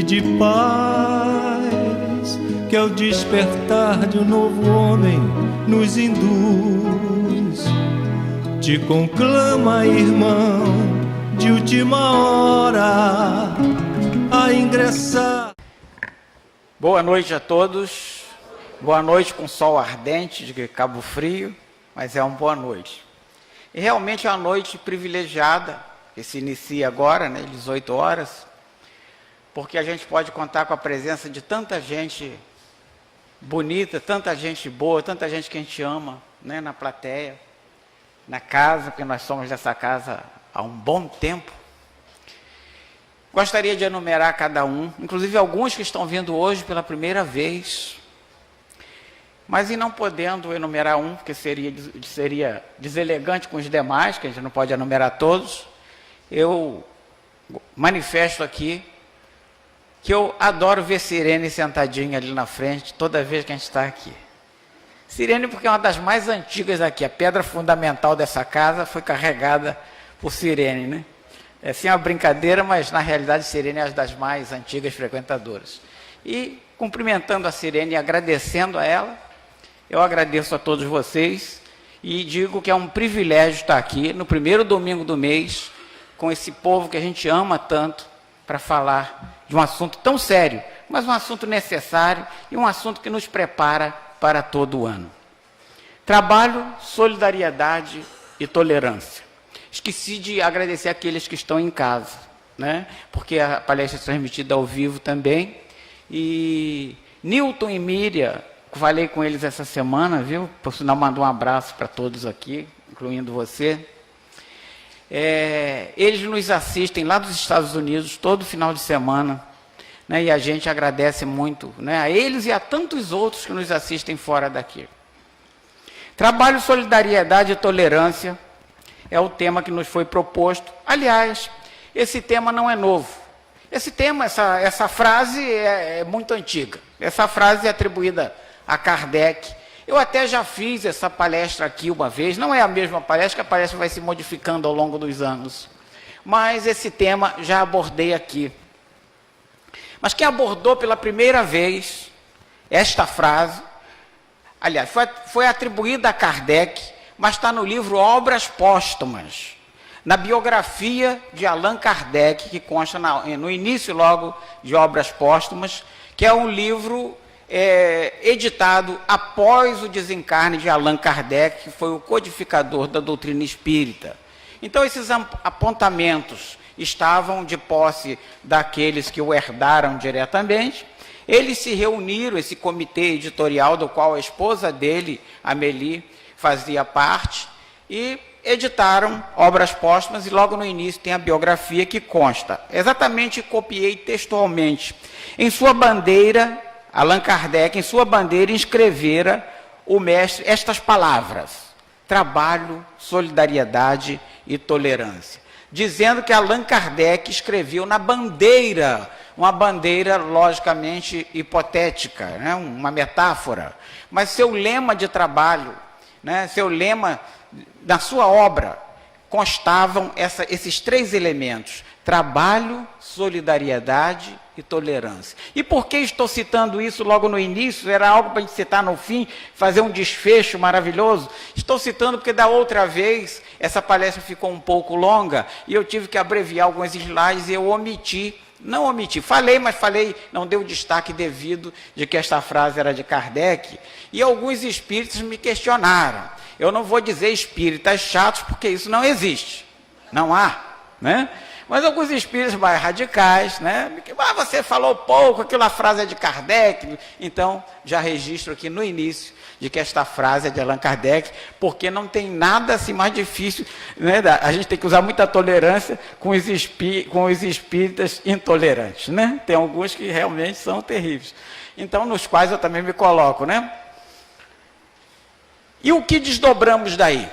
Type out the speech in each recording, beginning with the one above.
e de paz, que ao despertar de um novo homem nos induz. Te conclama, irmão, de última hora a ingressar. Boa noite a todos. Boa noite com sol ardente de Cabo Frio, mas é uma boa noite. E realmente é uma noite privilegiada, que se inicia agora, né, 18 horas, porque a gente pode contar com a presença de tanta gente bonita, tanta gente boa, tanta gente que a gente ama, né, na plateia, na casa, porque nós somos dessa casa há um bom tempo. Gostaria de enumerar cada um, inclusive alguns que estão vindo hoje pela primeira vez, mas e não podendo enumerar um, porque seria deselegante com os demais, que a gente não pode enumerar todos, eu manifesto aqui que eu adoro ver Sirene sentadinha ali na frente, toda vez que a gente está aqui. Sirene porque é uma das mais antigas aqui, a pedra fundamental dessa casa foi carregada por Sirene, né? É assim uma brincadeira, mas na realidade Sirene é uma das mais antigas frequentadoras. E cumprimentando a Sirene e agradecendo a ela, eu agradeço a todos vocês e digo que é um privilégio estar aqui no primeiro domingo do mês, com esse povo que a gente ama tanto, para falar de um assunto tão sério, mas um assunto necessário e um assunto que nos prepara para todo o ano. Trabalho, solidariedade e tolerância. Esqueci de agradecer aqueles que estão em casa, né? Porque a palestra é transmitida ao vivo também. E Newton e Miriam, falei com eles essa semana, viu? Por sinal, mandou um abraço para todos aqui, incluindo você. Eles nos assistem lá dos Estados Unidos todo final de semana, né? E a gente agradece muito, né, a eles e a tantos outros que nos assistem fora daqui. Trabalho, solidariedade e tolerância é o tema que nos foi proposto. Aliás, esse tema não é novo. Esse tema, essa frase é muito antiga. Essa frase é atribuída a Kardec. Eu até já fiz essa palestra aqui uma vez. Não é a mesma palestra, que a palestra vai se modificando ao longo dos anos. Mas esse tema já abordei aqui. Mas quem abordou pela primeira vez esta frase, aliás, foi atribuída a Kardec, mas está no livro Obras Póstumas, na biografia de Allan Kardec, que consta no início logo de Obras Póstumas, que é um livro editado após o desencarne de Allan Kardec, que foi o codificador da doutrina espírita. Então, esses apontamentos estavam de posse daqueles que o herdaram diretamente. Eles se reuniram, esse comitê editorial, do qual a esposa dele, Amélie, fazia parte, e editaram Obras Póstumas, e logo no início tem a biografia que consta. Exatamente, copiei textualmente. Em sua bandeira, Allan Kardec, em sua bandeira, inscrevera o mestre estas palavras: trabalho, solidariedade e tolerância. Dizendo que Allan Kardec escreveu na bandeira, uma bandeira logicamente hipotética, né? Uma metáfora, mas seu lema de trabalho, né? Seu lema, na sua obra, constavam esses três elementos: trabalho, solidariedade e tolerância. E por que estou citando isso logo no início? Era algo para a gente citar no fim, fazer um desfecho maravilhoso. Estou citando porque da outra vez essa palestra ficou um pouco longa e eu tive que abreviar alguns slides e eu falei, não dei o destaque devido de que esta frase era de Kardec, e alguns espíritos me questionaram. Eu não vou dizer espíritas chatos, porque isso não existe, não há, né? Mas alguns espíritos mais radicais, né? Você falou pouco, aquela frase é de Kardec. Então, já registro aqui no início de que esta frase é de Allan Kardec, porque não tem nada assim mais difícil, né? A gente tem que usar muita tolerância com os espíritas intolerantes, né? Tem alguns que realmente são terríveis. Então, nos quais eu também me coloco, né? E o que desdobramos daí?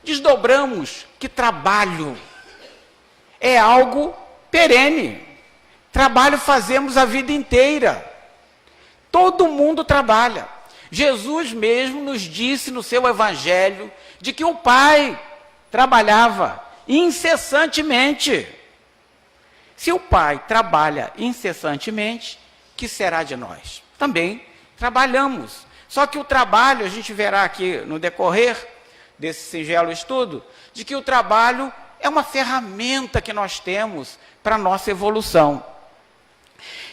Desdobramos que trabalho é algo perene. Trabalho fazemos a vida inteira. Todo mundo trabalha. Jesus mesmo nos disse no seu evangelho de que o Pai trabalhava incessantemente. Se o Pai trabalha incessantemente, que será de nós? Também trabalhamos. Só que o trabalho, a gente verá aqui no decorrer desse singelo estudo, de que o trabalho é uma ferramenta que nós temos para a nossa evolução.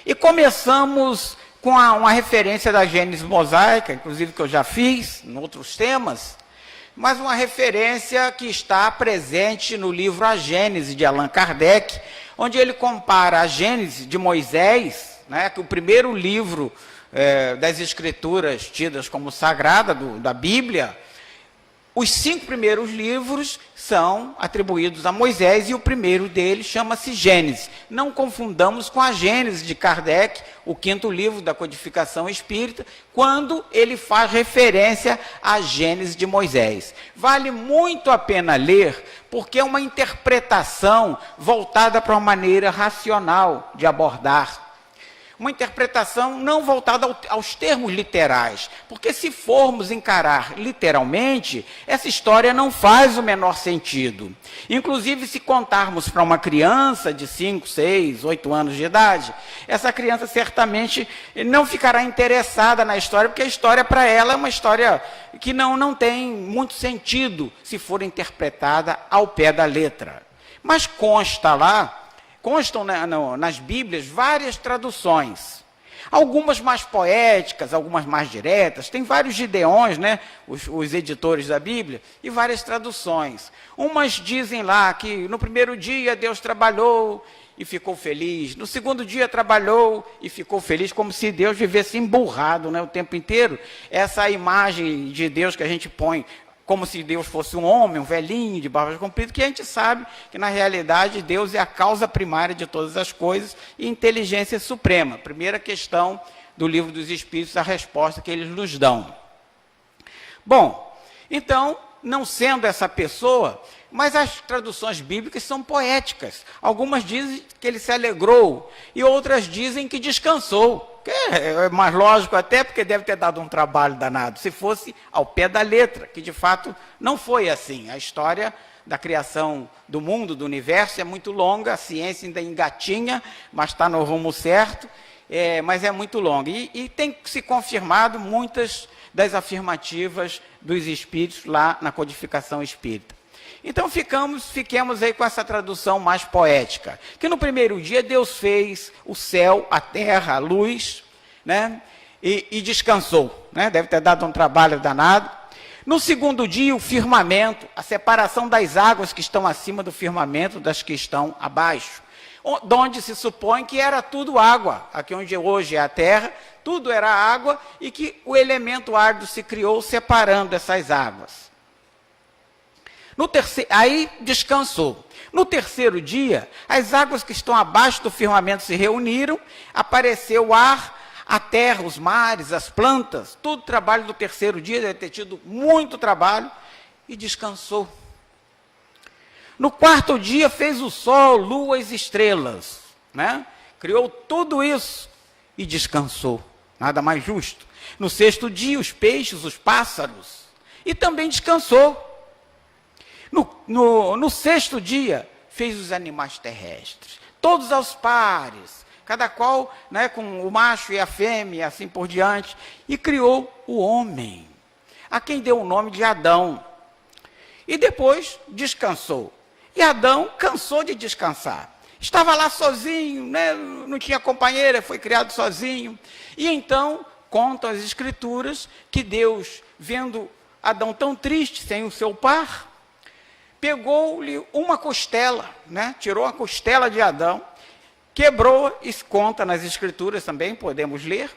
E começamos com uma referência da Gênese mosaica, inclusive que eu já fiz em outros temas, mas uma referência que está presente no livro A Gênese, de Allan Kardec, onde ele compara a Gênese de Moisés, né, que é o primeiro livro das Escrituras tidas como sagrada da Bíblia. Os 5 primeiros livros são atribuídos a Moisés e o primeiro deles chama-se Gênesis. Não confundamos com a Gênese de Kardec, o 5º livro da codificação espírita, quando ele faz referência à Gênese de Moisés. Vale muito a pena ler, porque é uma interpretação voltada para uma maneira racional de abordar. Uma interpretação não voltada aos termos literais, porque se formos encarar literalmente, essa história não faz o menor sentido. Inclusive, se contarmos para uma criança de 5, 6, 8 anos de idade, essa criança certamente não ficará interessada na história, porque a história para ela é uma história que não tem muito sentido se for interpretada ao pé da letra. Mas constam nas Bíblias várias traduções, algumas mais poéticas, algumas mais diretas. Tem vários Gideões, né, os editores da Bíblia, e várias traduções. Umas dizem lá que no primeiro dia Deus trabalhou e ficou feliz, no segundo dia trabalhou e ficou feliz, como se Deus vivesse emburrado, né, o tempo inteiro. Essa imagem de Deus que a gente põe como se Deus fosse um homem, um velhinho de barba comprida, que a gente sabe que, na realidade, Deus é a causa primária de todas as coisas e inteligência suprema. Primeira questão do Livro dos Espíritos, a resposta que eles nos dão. Bom, então, não sendo essa pessoa, mas as traduções bíblicas são poéticas. Algumas dizem que ele se alegrou e outras dizem que descansou. É mais lógico até, porque deve ter dado um trabalho danado, se fosse ao pé da letra, que de fato não foi assim. A história da criação do mundo, do universo, é muito longa, a ciência ainda engatinha, mas está no rumo certo, mas é muito longa. E tem se confirmado muitas das afirmativas dos espíritos lá na codificação espírita. Então fiquemos aí com essa tradução mais poética, que no primeiro dia Deus fez o céu, a terra, a luz, né, e descansou, né, deve ter dado um trabalho danado. No segundo dia, o firmamento, a separação das águas que estão acima do firmamento das que estão abaixo, onde se supõe que era tudo água, aqui onde hoje é a terra, tudo era água, e que o elemento árido se criou separando essas águas. Aí descansou. No terceiro dia, as águas que estão abaixo do firmamento se reuniram, apareceu o ar, a terra, os mares, as plantas, tudo trabalho do terceiro dia, deve ter tido muito trabalho, e descansou. No quarto dia, fez o sol, lua e estrelas, né? Criou tudo isso e descansou. Nada mais justo. No sexto dia, os peixes, os pássaros, e também descansou. No sexto dia, fez os animais terrestres, todos aos pares, cada qual, né, com o macho e a fêmea, assim por diante, e criou o homem, a quem deu o nome de Adão. E depois descansou. E Adão cansou de descansar. Estava lá sozinho, né, não tinha companheira, foi criado sozinho. E então, contam as Escrituras que Deus, vendo Adão tão triste, sem o seu par, pegou-lhe uma costela, né? Tirou a costela de Adão, quebrou, e conta nas Escrituras também, podemos ler,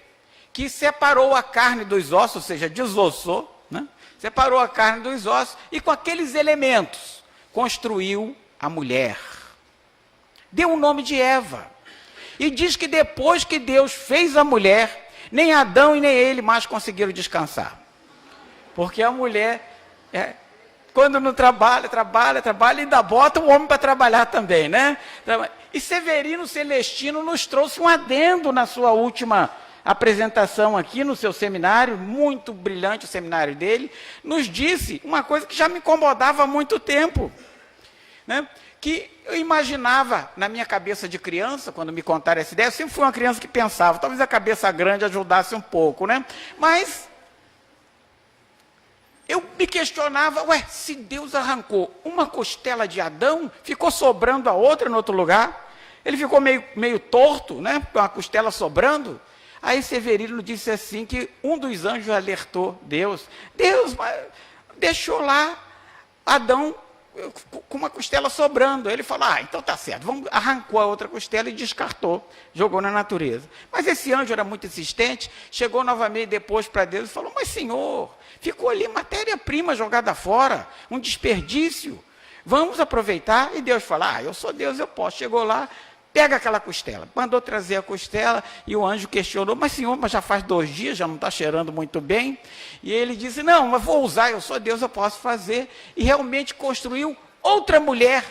que separou a carne dos ossos, ou seja, desossou, né? Separou a carne dos ossos, e com aqueles elementos, construiu a mulher. Deu o nome de Eva. E diz que depois que Deus fez a mulher, nem Adão e nem ele mais conseguiram descansar. Porque a mulher... quando não trabalha, ainda bota o homem para trabalhar também, né? E Severino Celestino nos trouxe um adendo na sua última apresentação aqui no seu seminário, muito brilhante o seminário dele, nos disse uma coisa que já me incomodava há muito tempo, né? que eu imaginava na minha cabeça de criança, quando me contaram essa ideia, eu sempre fui uma criança que pensava, talvez a cabeça grande ajudasse um pouco, né? Mas eu me questionava, se Deus arrancou uma costela de Adão, ficou sobrando a outra em outro lugar, ele ficou meio torto, né? Com a costela sobrando. Aí Severino disse assim, que um dos anjos alertou Deus deixou lá Adão com uma costela sobrando. Ele falou, então tá certo, arrancou a outra costela e descartou, jogou na natureza. Mas esse anjo era muito insistente, chegou novamente depois para Deus e falou, mas Senhor, ficou ali matéria-prima jogada fora, um desperdício, vamos aproveitar. E Deus falou, eu sou Deus, eu posso. Chegou lá, pega aquela costela, mandou trazer a costela, e o anjo questionou, mas Senhor, já faz 2 dias, já não está cheirando muito bem. E ele disse, não, mas vou usar, eu sou Deus, eu posso fazer. E realmente construiu outra mulher,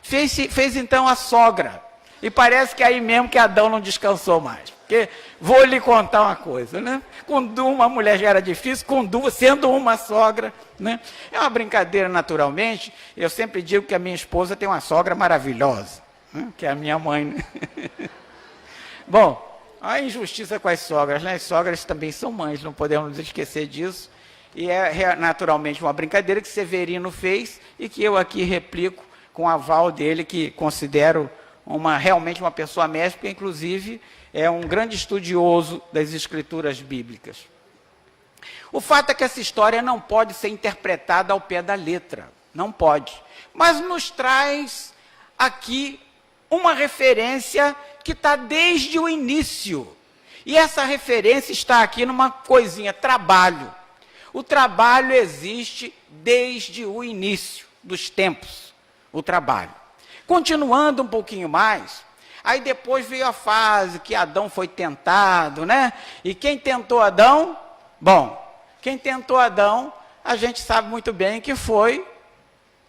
fez então a sogra. E parece que aí mesmo que Adão não descansou mais. Porque vou lhe contar uma coisa, né? Com uma mulher já era difícil, com 2, sendo uma sogra, né? É uma brincadeira, naturalmente. Eu sempre digo que a minha esposa tem uma sogra maravilhosa, que é a minha mãe, né? Bom, a injustiça com as sogras, né? As sogras também são mães, não podemos nos esquecer disso. E é naturalmente uma brincadeira que Severino fez e que eu aqui replico com o aval dele, que considero realmente uma pessoa mestra, porque inclusive é um grande estudioso das escrituras bíblicas. O fato é que essa história não pode ser interpretada ao pé da letra, não pode. Mas nos traz aqui uma referência que está desde o início. E essa referência está aqui numa coisinha, trabalho. O trabalho existe desde o início dos tempos, o trabalho. Continuando um pouquinho mais, aí depois veio a fase que Adão foi tentado, né? E quem tentou Adão? Bom, quem tentou Adão, a gente sabe muito bem que foi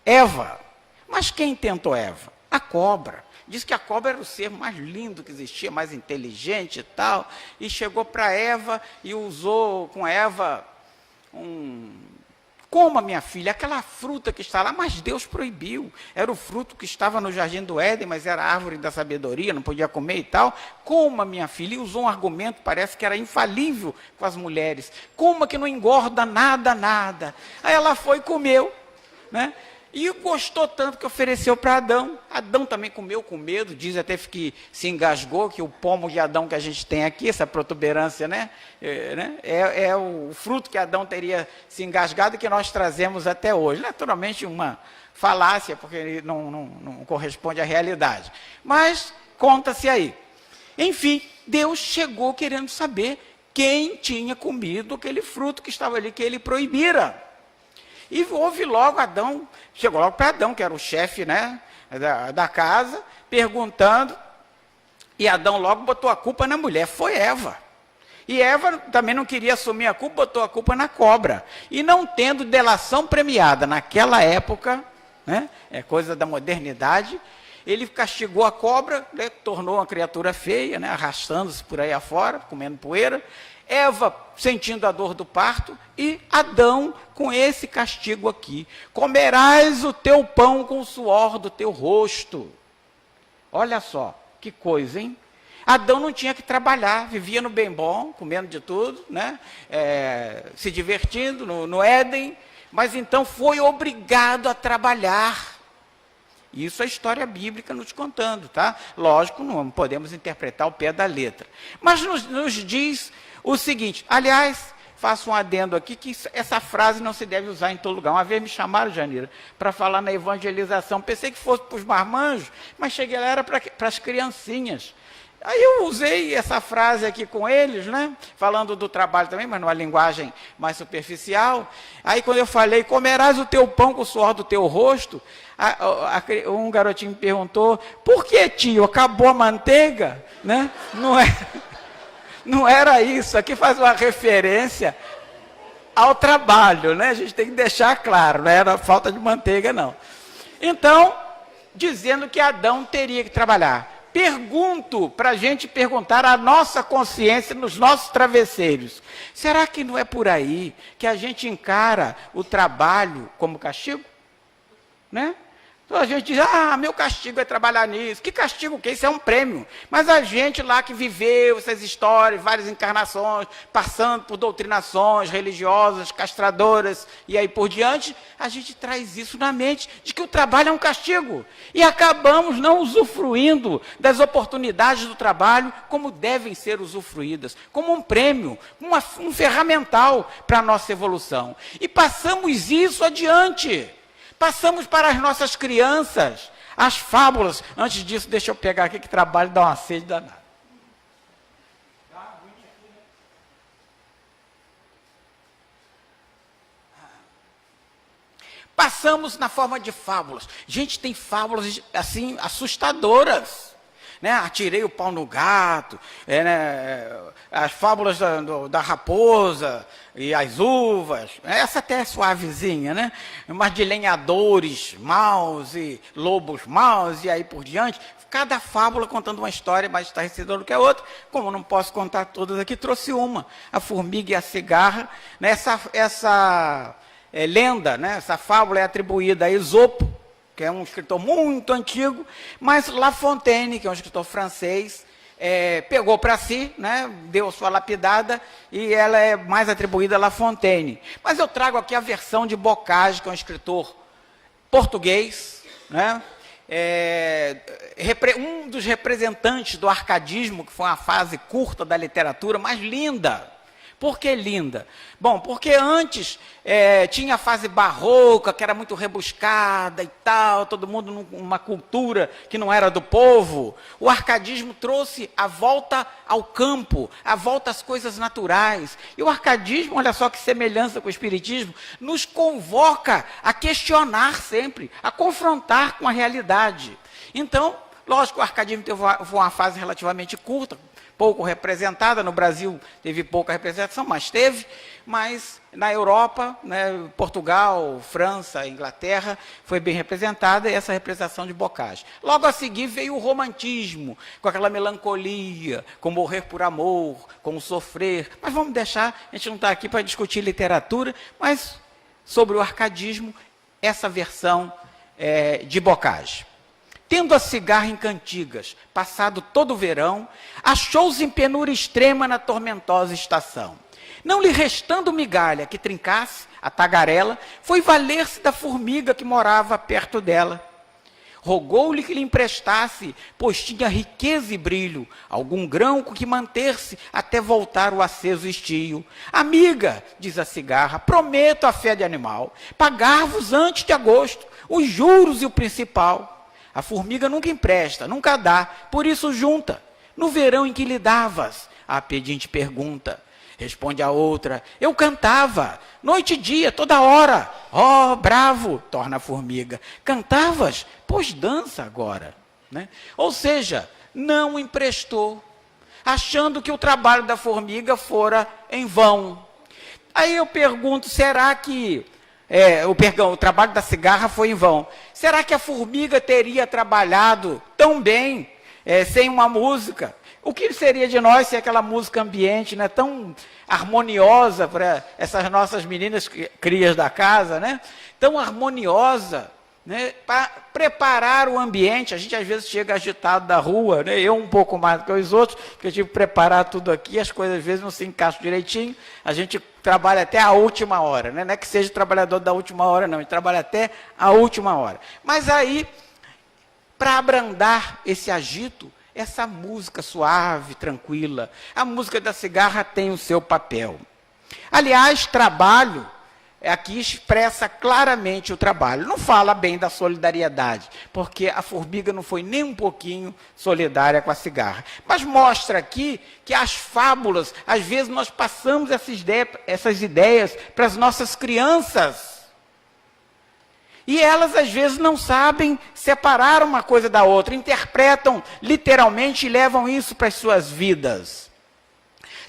Eva. Mas quem tentou Eva? A cobra. Diz que a cobra era o ser mais lindo que existia, mais inteligente e tal, e chegou para Eva e usou com Eva coma, minha filha, aquela fruta que está lá, mas Deus proibiu. Era o fruto que estava no jardim do Éden, mas era a árvore da sabedoria, não podia comer e tal. Coma, minha filha. E usou um argumento, parece que era infalível com as mulheres. Coma que não engorda nada. Aí ela foi e comeu, né? E gostou tanto que ofereceu para Adão. Adão também comeu com medo, diz até que se engasgou, que o pomo de Adão que a gente tem aqui, essa protuberância, né? É o fruto que Adão teria se engasgado e que nós trazemos até hoje. Naturalmente uma falácia, porque ele não corresponde à realidade. Mas conta-se aí. Enfim, Deus chegou querendo saber quem tinha comido aquele fruto que estava ali, que ele proibira. E houve logo Adão, chegou logo para Adão, que era o chefe, né, da casa, perguntando, e Adão logo botou a culpa na mulher, foi Eva. E Eva também não queria assumir a culpa, botou a culpa na cobra. E não tendo delação premiada naquela época, né, é coisa da modernidade, ele castigou a cobra, né, tornou uma criatura feia, né, arrastando-se por aí afora, comendo poeira. Eva sentindo a dor do parto e Adão com esse castigo aqui. Comerás o teu pão com o suor do teu rosto. Olha só, que coisa, hein? Adão não tinha que trabalhar, vivia no bem bom, comendo de tudo, né? Se divertindo no Éden, mas então foi obrigado a trabalhar. Isso é a história bíblica nos contando, tá? Lógico, não podemos interpretar ao pé da letra. Mas nos diz o seguinte, aliás, faço um adendo aqui, que essa frase não se deve usar em todo lugar. Uma vez me chamaram, Janira, para falar na evangelização. Pensei que fosse para os marmanjos, mas cheguei lá, era para as criancinhas. Aí eu usei essa frase aqui com eles, né? Falando do trabalho também, mas numa linguagem mais superficial. Aí quando eu falei, comerás o teu pão com o suor do teu rosto, um garotinho me perguntou, por que, tio, acabou a manteiga? Né? Não era isso, aqui faz uma referência ao trabalho, né? A gente tem que deixar claro, não era falta de manteiga, não. Então, dizendo que Adão teria que trabalhar. Pergunto, para a gente perguntar a nossa consciência nos nossos travesseiros, será que não é por aí que a gente encara o trabalho como castigo? Né? Então a gente diz, meu castigo é trabalhar nisso. Que castigo o quê? Isso é um prêmio. Mas a gente lá que viveu essas histórias, várias encarnações, passando por doutrinações religiosas, castradoras, e aí por diante, a gente traz isso na mente, de que o trabalho é um castigo. E acabamos não usufruindo das oportunidades do trabalho como devem ser usufruídas, como um prêmio, um ferramental para a nossa evolução. E passamos isso adiante. Passamos para as nossas crianças, as fábulas. Antes disso, deixa eu pegar aqui que trabalho dá uma sede danada. Passamos na forma de fábulas. Gente, tem fábulas assim assustadoras. Né? Atirei o pau no gato, as fábulas da raposa e as uvas, essa até é suavezinha, né? Mas de lenhadores maus e lobos maus e aí por diante, cada fábula contando uma história mais estarrecedora do que a outra. Como eu não posso contar todas aqui, trouxe uma, a formiga e a cigarra. Né? Essa lenda, né? Essa fábula é atribuída a Esopo, que é um escritor muito antigo, mas La Fontaine, que é um escritor francês, pegou para si, né, deu sua lapidada, e ela é mais atribuída a La Fontaine. Mas eu trago aqui a versão de Bocage, que é um escritor português, né, um dos representantes do arcadismo, que foi uma fase curta da literatura, mas linda. Por que linda? Bom, porque antes tinha a fase barroca, que era muito rebuscada e tal, todo mundo numa cultura que não era do povo. O arcadismo trouxe a volta ao campo, a volta às coisas naturais. E o arcadismo, olha só que semelhança com o espiritismo, nos convoca a questionar sempre, a confrontar com a realidade. Então, lógico, o arcadismo teve uma fase relativamente curta, pouco representada, no Brasil teve pouca representação, mas na Europa, né, Portugal, França, Inglaterra, foi bem representada essa representação de Bocage. Logo a seguir veio o romantismo, com aquela melancolia, com morrer por amor, com sofrer, mas vamos deixar, a gente não está aqui para discutir literatura, mas sobre o arcadismo, essa versão de Bocage. Tendo a cigarra em cantigas, passado todo o verão, achou-se em penúria extrema na tormentosa estação. Não lhe restando migalha que trincasse a tagarela, foi valer-se da formiga que morava perto dela. Rogou-lhe que lhe emprestasse, pois tinha riqueza e brilho, algum grão com que manter-se até voltar o aceso estio. Amiga, diz a cigarra, prometo a fé de animal, pagar-vos antes de agosto, os juros e o principal. A formiga nunca empresta, nunca dá, por isso junta. No verão em que lhe davas? A pedinte pergunta. Responde a outra, eu cantava, noite e dia, toda hora. Oh, bravo, torna a formiga. Cantavas? Pois dança agora. Né? Ou seja, não emprestou, achando que o trabalho da formiga fora em vão. Aí eu pergunto, será que... o trabalho da cigarra foi em vão. Será que a formiga teria trabalhado tão bem sem uma música? O que seria de nós se aquela música ambiente, né, tão harmoniosa para essas nossas meninas crias da casa, né, tão harmoniosa, né, para preparar o ambiente? A gente às vezes chega agitado da rua, né, eu um pouco mais do que os outros, porque eu tive que preparar tudo aqui, as coisas às vezes não se encaixam direitinho, a gente trabalha até a última hora, né, não é que seja trabalhador da última hora não, a gente trabalha até a última hora. Mas aí, para abrandar esse agito, essa música suave, tranquila, a música da cigarra tem o seu papel. Aliás, trabalho, aqui expressa claramente o trabalho. Não fala bem da solidariedade, porque a formiga não foi nem um pouquinho solidária com a cigarra. Mas mostra aqui que as fábulas, às vezes nós passamos essas ideias para as nossas crianças. E elas, às vezes, não sabem separar uma coisa da outra, interpretam literalmente e levam isso para as suas vidas.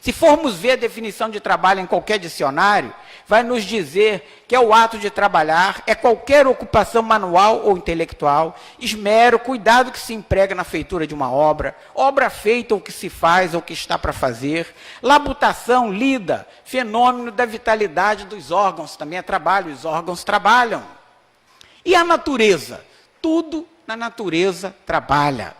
Se formos ver a definição de trabalho em qualquer dicionário, vai nos dizer que é o ato de trabalhar, é qualquer ocupação manual ou intelectual, esmero, cuidado que se emprega na feitura de uma obra, obra feita ou que se faz ou que está para fazer, labutação, lida, fenômeno da vitalidade dos órgãos, também é trabalho, os órgãos trabalham. E a natureza? Tudo na natureza trabalha.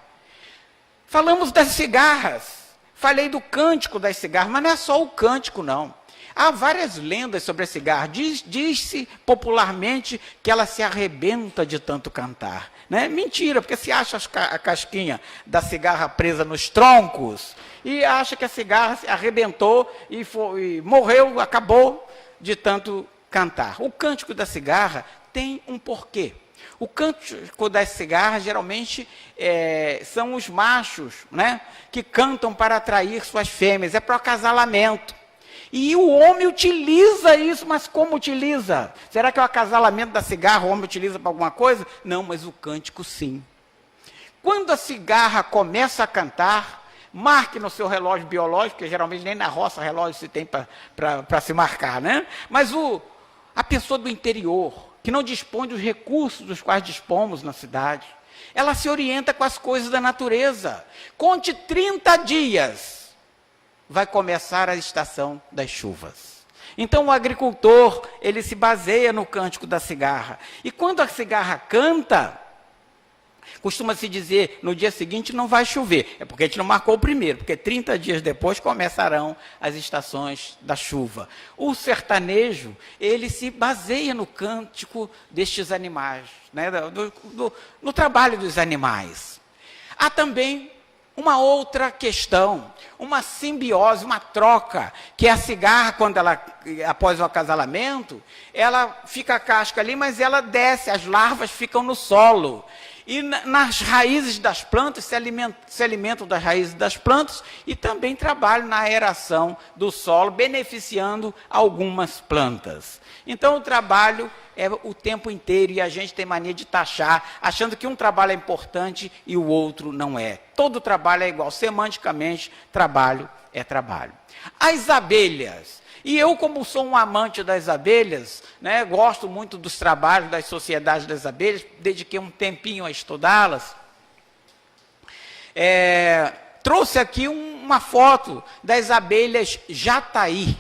Falamos das cigarras. Falei do cântico das cigarras, mas não é só o cântico, não. Há várias lendas sobre a cigarra. Diz-se popularmente que ela se arrebenta de tanto cantar. Né? Mentira, porque se acha a casquinha da cigarra presa nos troncos e acha que a cigarra se arrebentou e morreu, acabou de tanto cantar. O cântico da cigarra tem um porquê. O cântico das cigarras, geralmente, são os machos, né, que cantam para atrair suas fêmeas, é para o acasalamento. E o homem utiliza isso, mas como utiliza? Será que é o acasalamento da cigarra o homem utiliza para alguma coisa? Não, mas o cântico sim. Quando a cigarra começa a cantar, marque no seu relógio biológico, porque geralmente nem na roça relógio se tem para se marcar, né? Mas a pessoa do interior, que não dispõe dos recursos dos quais dispomos na cidade, ela se orienta com as coisas da natureza. Conte 30 dias, vai começar a estação das chuvas. Então o agricultor, ele se baseia no cântico da cigarra. E quando a cigarra canta, costuma-se dizer, no dia seguinte não vai chover. É porque a gente não marcou o primeiro, porque 30 dias depois começarão as estações da chuva. O sertanejo, ele se baseia no cântico destes animais, né? No trabalho dos animais. Há também uma outra questão, uma simbiose, uma troca, que é a cigarra, quando ela, após o acasalamento, ela fica a casca ali, mas ela desce, as larvas ficam no solo. E nas raízes das plantas, se alimentam das raízes das plantas e também trabalham na aeração do solo, beneficiando algumas plantas. Então, o trabalho é o tempo inteiro e a gente tem mania de taxar, achando que um trabalho é importante e o outro não é. Todo trabalho é igual, semanticamente, trabalho é trabalho. As abelhas. E eu, como sou um amante das abelhas, né, gosto muito dos trabalhos das sociedades das abelhas, dediquei um tempinho a estudá-las, trouxe aqui uma foto das abelhas jataí.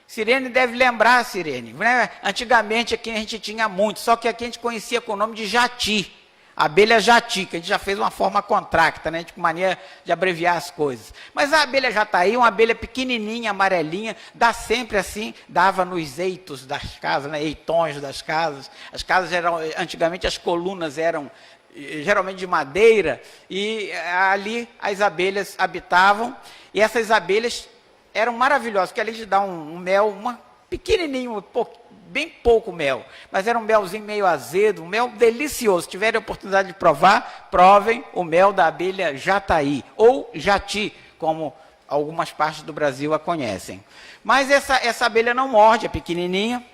Sirene deve lembrar, Sirene, né? Antigamente aqui a gente tinha muito, só que aqui a gente conhecia com o nome de jati. Abelha jati, que a gente já fez uma forma contracta, né? Com mania de abreviar as coisas. Mas a abelha jataí, uma abelha pequenininha, amarelinha, dá sempre assim, dava nos eitos das casas, né? Eitões das casas. As casas eram, antigamente as colunas eram geralmente de madeira, e ali as abelhas habitavam, e essas abelhas eram maravilhosas, porque além de dar um mel, pequenininho, bem pouco mel, mas era um melzinho meio azedo, um mel delicioso. Se tiverem a oportunidade de provar, provem o mel da abelha jataí, ou jati, como algumas partes do Brasil a conhecem. Mas essa abelha não morde, é pequenininha,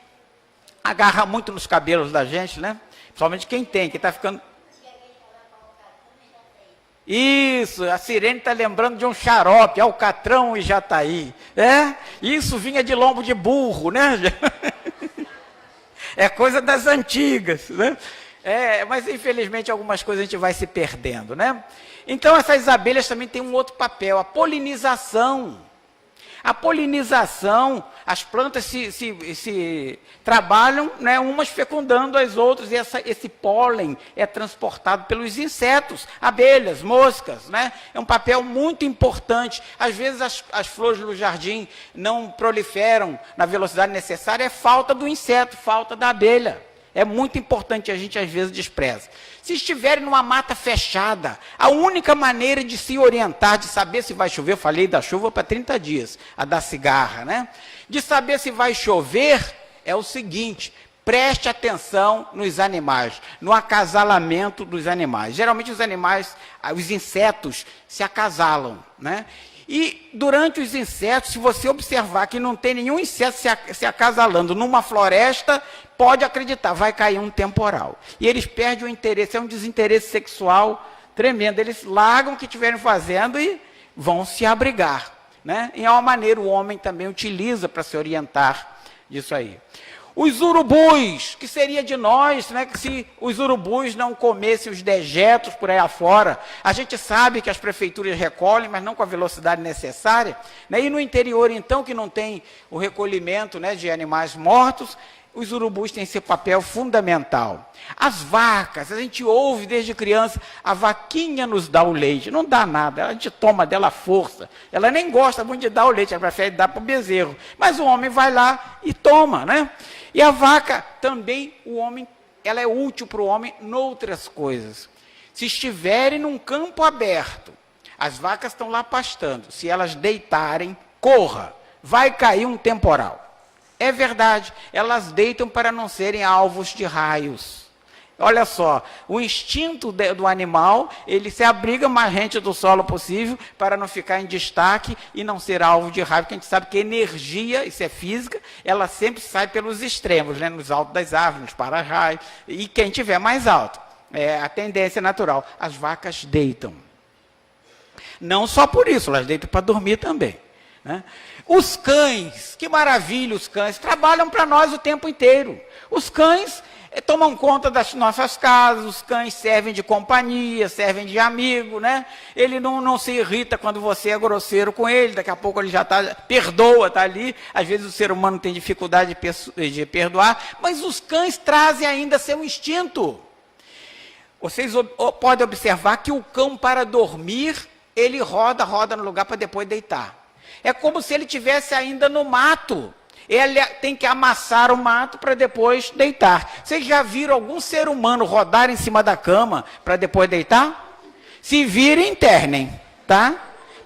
agarra muito nos cabelos da gente, né? Principalmente quem está ficando... Isso, a Sirene está lembrando de um xarope, alcatrão e jataí. Isso vinha de lombo de burro, né? É coisa das antigas, né? Mas infelizmente algumas coisas a gente vai se perdendo, né? Então essas abelhas também têm um outro papel, a polinização. A polinização, as plantas se trabalham, né, umas fecundando as outras, e esse pólen é transportado pelos insetos, abelhas, moscas, né? É um papel muito importante. Às vezes as flores do jardim não proliferam na velocidade necessária, é falta do inseto, falta da abelha. É muito importante, a gente às vezes despreza. Se estiverem numa mata fechada, a única maneira de se orientar, de saber se vai chover, eu falei da chuva para 30 dias, a da cigarra, né? De saber se vai chover é o seguinte: preste atenção nos animais, no acasalamento dos animais. Geralmente os animais, os insetos, se acasalam, né? E durante os insetos, se você observar que não tem nenhum inseto se acasalando numa floresta, pode acreditar, vai cair um temporal. E eles perdem o interesse, é um desinteresse sexual tremendo. Eles largam o que estiverem fazendo e vão se abrigar, né? E é uma maneira, o homem também utiliza para se orientar disso aí. Os urubus, que seria de nós, né, que se os urubus não comessem os dejetos por aí afora, a gente sabe que as prefeituras recolhem, mas não com a velocidade necessária, né? E no interior, então, que não tem o recolhimento, né, de animais mortos, os urubus têm esse papel fundamental. As vacas, a gente ouve desde criança, a vaquinha nos dá o leite. Não dá nada, a gente toma dela à força. Ela nem gosta muito de dar o leite, ela prefere dar para o bezerro. Mas o homem vai lá e toma, né? E a vaca também, o homem, ela é útil para o homem noutras coisas. Se estiverem num campo aberto, as vacas estão lá pastando. Se elas deitarem, corra, vai cair um temporal. É verdade, elas deitam para não serem alvos de raios. Olha só, o instinto do animal, ele se abriga mais rente do solo possível para não ficar em destaque e não ser alvo de raio, porque a gente sabe que a energia, isso é física, ela sempre sai pelos extremos, né? Nos altos das árvores, nos para-raios, e quem tiver mais alto. É a tendência natural. As vacas deitam. Não só por isso, elas deitam para dormir também, né? Os cães, que maravilha, os cães trabalham para nós o tempo inteiro. Os cães tomam conta das nossas casas, os cães servem de companhia, servem de amigo, né? Ele não se irrita quando você é grosseiro com ele, daqui a pouco ele já perdoa, está ali. Às vezes o ser humano tem dificuldade de perdoar, mas os cães trazem ainda seu instinto. Vocês podem observar que o cão, para dormir, ele roda no lugar para depois deitar. É como se ele estivesse ainda no mato. Ele tem que amassar o mato para depois deitar. Vocês já viram algum ser humano rodar em cima da cama para depois deitar? Se virem, internem, tá?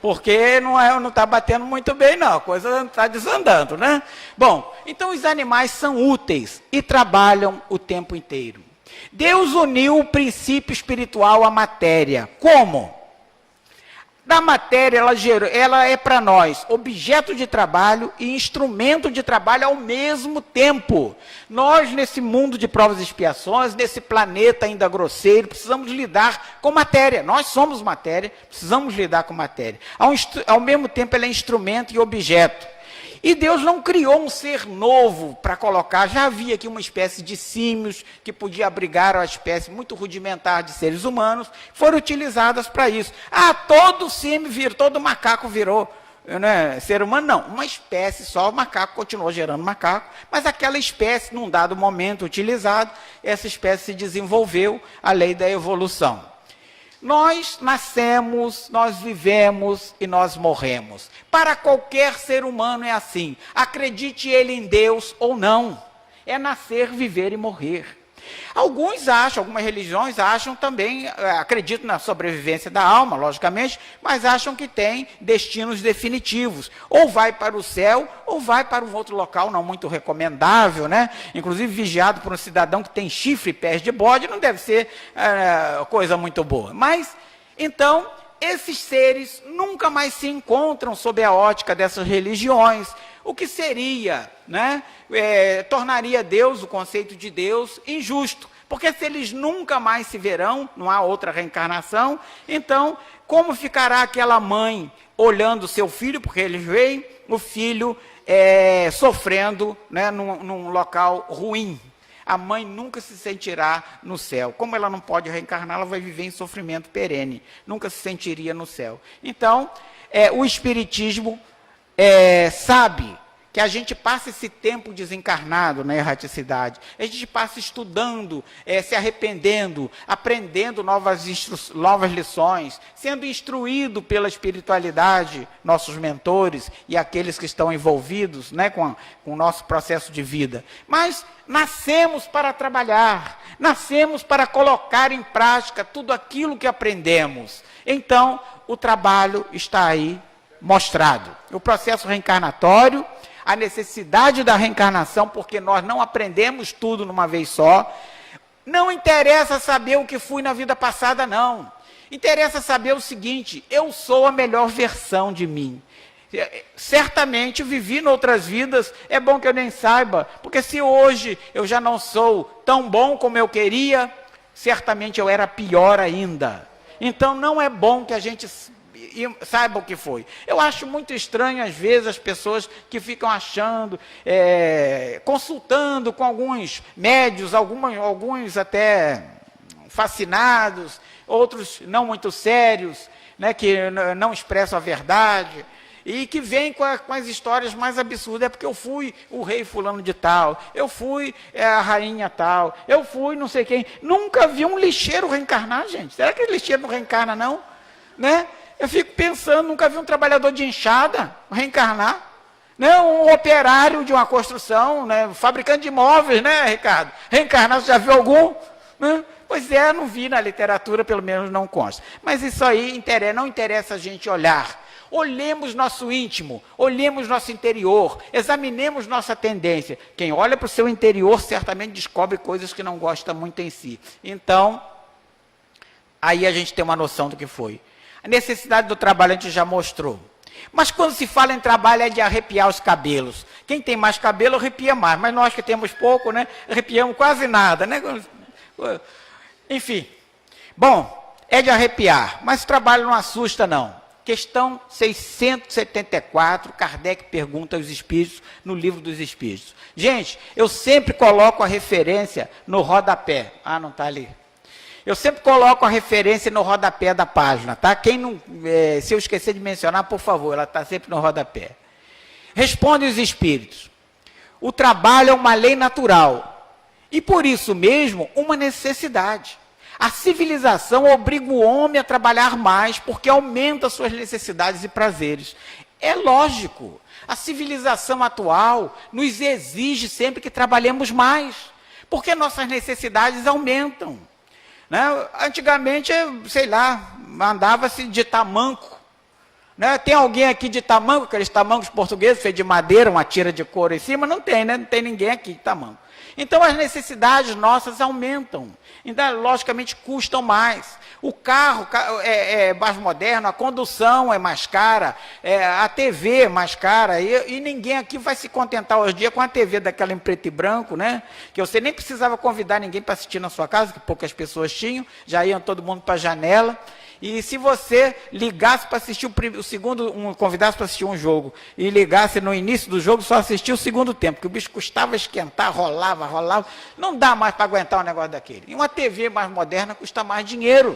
Porque não está batendo muito bem, não. A coisa está desandando, né? Bom, então os animais são úteis e trabalham o tempo inteiro. Deus uniu o princípio espiritual à matéria. Como? Da matéria, ela é para nós objeto de trabalho e instrumento de trabalho ao mesmo tempo. Nós, nesse mundo de provas e expiações, nesse planeta ainda grosseiro, precisamos lidar com matéria. Nós somos matéria, precisamos lidar com matéria. Ao mesmo tempo, ela é instrumento e objeto. E Deus não criou um ser novo para colocar. Já havia aqui uma espécie de símios que podia abrigar uma espécie muito rudimentar de seres humanos, foram utilizadas para isso. Todo símio virou, todo macaco virou, né, ser humano? Não, uma espécie só, o macaco continuou gerando macaco, mas aquela espécie, num dado momento utilizado, essa espécie se desenvolveu, a lei da evolução. Nós nascemos, nós vivemos e nós morremos. Para qualquer ser humano é assim. Acredite ele em Deus ou não. É nascer, viver e morrer. Alguns acham, algumas religiões acham também, acreditam na sobrevivência da alma, logicamente, mas acham que tem destinos definitivos. Ou vai para o céu, ou vai para um outro local não muito recomendável, né? Inclusive vigiado por um cidadão que tem chifre e pés de bode, não deve ser coisa muito boa. Mas, então, esses seres nunca mais se encontram sob a ótica dessas religiões. O que seria, né? Tornaria Deus, o conceito de Deus, injusto. Porque se eles nunca mais se verão, não há outra reencarnação, então, como ficará aquela mãe olhando o seu filho, porque eles veem o filho sofrendo, né, num local ruim? A mãe nunca se sentirá no céu. Como ela não pode reencarnar, ela vai viver em sofrimento perene. Nunca se sentiria no céu. Então, o Espiritismo sabe que a gente passa esse tempo desencarnado na erraticidade, a gente passa estudando, se arrependendo, aprendendo novas lições, sendo instruído pela espiritualidade, nossos mentores e aqueles que estão envolvidos, né, com o nosso processo de vida. Mas nascemos para trabalhar, nascemos para colocar em prática tudo aquilo que aprendemos. Então, o trabalho está aí mostrado. O processo reencarnatório, a necessidade da reencarnação, porque nós não aprendemos tudo numa vez só. Não interessa saber o que fui na vida passada, não. Interessa saber o seguinte: eu sou a melhor versão de mim. Certamente vivi em outras vidas, é bom que eu nem saiba, porque se hoje eu já não sou tão bom como eu queria, certamente eu era pior ainda. Então não é bom que a gente saiba o que foi. Eu acho muito estranho, às vezes, as pessoas que ficam achando, consultando com alguns médios, alguns até fascinados, outros não muito sérios, né, que não expressam a verdade. e que vem com as histórias mais absurdas. É porque eu fui o rei fulano de tal, eu fui a rainha tal, eu fui não sei quem. Nunca vi um lixeiro reencarnar, gente. Será que lixeiro não reencarna, não? Né? Eu fico pensando, nunca vi um trabalhador de enxada reencarnar. Né? Um operário de uma construção, né? Fabricante de imóveis, né, Ricardo? Reencarnar, você já viu algum? Né? Pois é, não vi na literatura, pelo menos não consta. Mas isso aí não interessa a gente olhar. Olhemos nosso íntimo, olhemos nosso interior, examinemos nossa tendência. Quem olha para o seu interior certamente descobre coisas que não gosta muito em si. Então, aí a gente tem uma noção do que foi. A necessidade do trabalho a gente já mostrou. Mas quando se fala em trabalho é de arrepiar os cabelos. Quem tem mais cabelo arrepia mais, mas nós que temos pouco, né, arrepiamos quase nada, né? Enfim, bom, é de arrepiar, mas o trabalho não assusta não. Questão 674, Kardec pergunta aos espíritos no Livro dos Espíritos. Gente, eu sempre coloco a referência no rodapé. Ah, não está ali. Eu sempre coloco a referência no rodapé da página, tá? Quem não, se eu esquecer de mencionar, por favor, ela está sempre no rodapé. Responde os espíritos. O trabalho é uma lei natural e, por isso mesmo, uma necessidade. A civilização obriga o homem a trabalhar mais porque aumenta suas necessidades e prazeres. É lógico, a civilização atual nos exige sempre que trabalhemos mais, porque nossas necessidades aumentam. Né? Antigamente, sei lá, mandava-se de tamanco. Né? Tem alguém aqui de tamanco, aqueles tamancos portugueses, feitos de madeira, uma tira de couro em cima? Não tem, né? Não tem ninguém aqui de tamanco. Então, as necessidades nossas aumentam. Então, logicamente, custam mais. O carro é mais moderno, a condução é mais cara, a TV é mais cara, e ninguém aqui vai se contentar hoje em dia com a TV daquela em preto e branco, né? Que você nem precisava convidar ninguém para assistir na sua casa, que poucas pessoas tinham, já iam todo mundo para a janela. E se você ligasse para assistir o segundo, convidasse para assistir um jogo, e ligasse no início do jogo, só assistia o segundo tempo, que o bicho custava esquentar, rolava, não dá mais para aguentar um negócio daquele. E uma TV mais moderna custa mais dinheiro.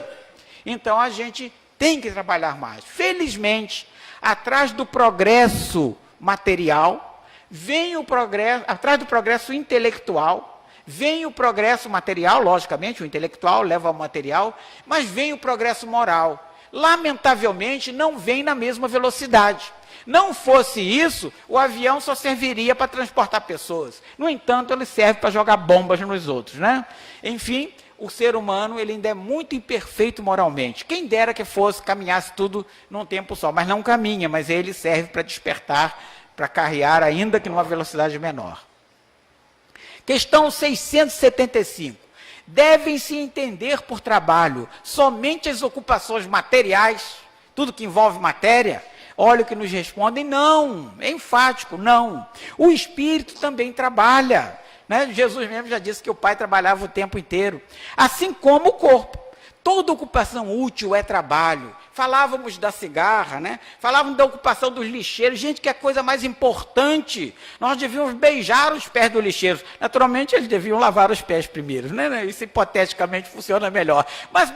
Então a gente tem que trabalhar mais. Felizmente, atrás do progresso material, vem o progresso, atrás do progresso intelectual, vem o progresso material, logicamente, o intelectual leva ao material, mas vem o progresso moral. Lamentavelmente, não vem na mesma velocidade. Não fosse isso, o avião só serviria para transportar pessoas. No entanto, ele serve para jogar bombas nos outros, né? Enfim, o ser humano ele ainda é muito imperfeito moralmente. Quem dera que caminhasse tudo num tempo só, mas não caminha, mas ele serve para despertar, para carrear, ainda que numa velocidade menor. Questão 675. Devem-se entender por trabalho somente as ocupações materiais, tudo que envolve matéria? Olha o que nos respondem, não, é enfático, não. O espírito também trabalha. Né? Jesus mesmo já disse que o Pai trabalhava o tempo inteiro, assim como o corpo. Toda ocupação útil é trabalho. Falávamos da cigarra, né? Falávamos da ocupação dos lixeiros. Gente, que é a coisa mais importante. Nós devíamos beijar os pés dos lixeiros. Naturalmente, eles deviam lavar os pés primeiro, né? Isso hipoteticamente funciona melhor. Mas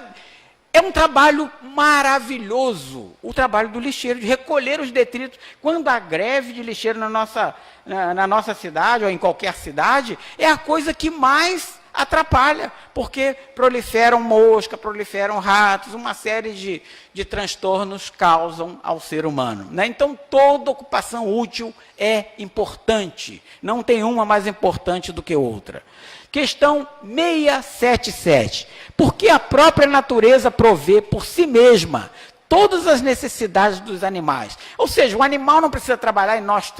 é um trabalho maravilhoso, o trabalho do lixeiro, de recolher os detritos. Quando há greve de lixeiro na nossa cidade, ou em qualquer cidade, é a coisa que mais atrapalha, porque proliferam mosca, proliferam ratos, uma série de transtornos causam ao ser humano. Né? Então, toda ocupação útil é importante, não tem uma mais importante do que outra. Questão 677. Por que a própria natureza provê por si mesma todas as necessidades dos animais? Ou seja, o animal não precisa trabalhar e nós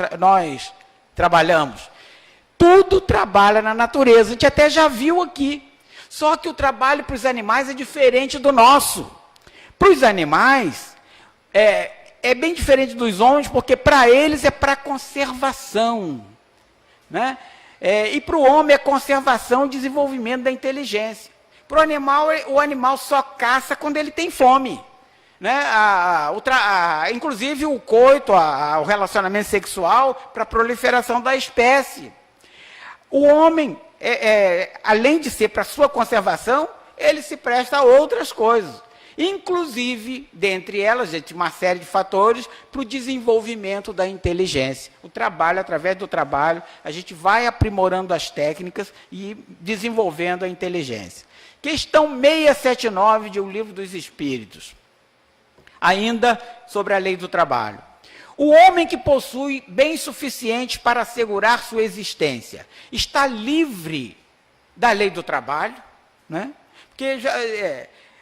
trabalhamos. Tudo trabalha na natureza, a gente até já viu aqui. Só que o trabalho para os animais é diferente do nosso. Para os animais, é bem diferente dos homens, porque para eles é para conservação. Né? E para o homem é conservação e desenvolvimento da inteligência. Para o animal só caça quando ele tem fome. Né? Inclusive o coito, o relacionamento sexual, para a proliferação da espécie. O homem, além de ser para sua conservação, ele se presta a outras coisas. Inclusive, dentre elas, gente, uma série de fatores para o desenvolvimento da inteligência. O trabalho, através do trabalho, a gente vai aprimorando as técnicas e desenvolvendo a inteligência. Questão 679 de O Livro dos Espíritos. Ainda sobre a lei do trabalho. O homem que possui bens suficientes para assegurar sua existência está livre da lei do trabalho, né? Porque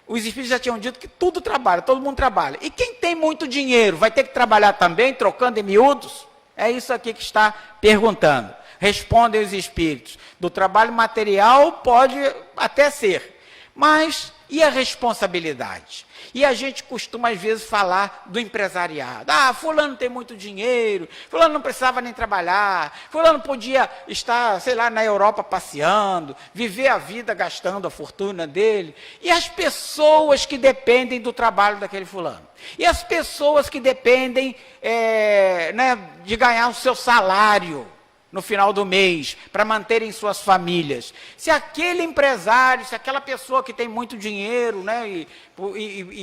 os espíritos já tinham dito que tudo trabalha, todo mundo trabalha. E quem tem muito dinheiro vai ter que trabalhar também, trocando em miúdos? É isso aqui que está perguntando. Respondem os espíritos. Do trabalho material pode até ser, mas e a responsabilidade? E a gente costuma, às vezes, falar do empresariado. Ah, fulano tem muito dinheiro, fulano não precisava nem trabalhar, fulano podia estar, sei lá, na Europa passeando, viver a vida gastando a fortuna dele. E as pessoas que dependem do trabalho daquele fulano? E as pessoas que dependem de ganhar o seu salário no final do mês, para manterem suas famílias? Se aquele empresário, se aquela pessoa que tem muito dinheiro, né, e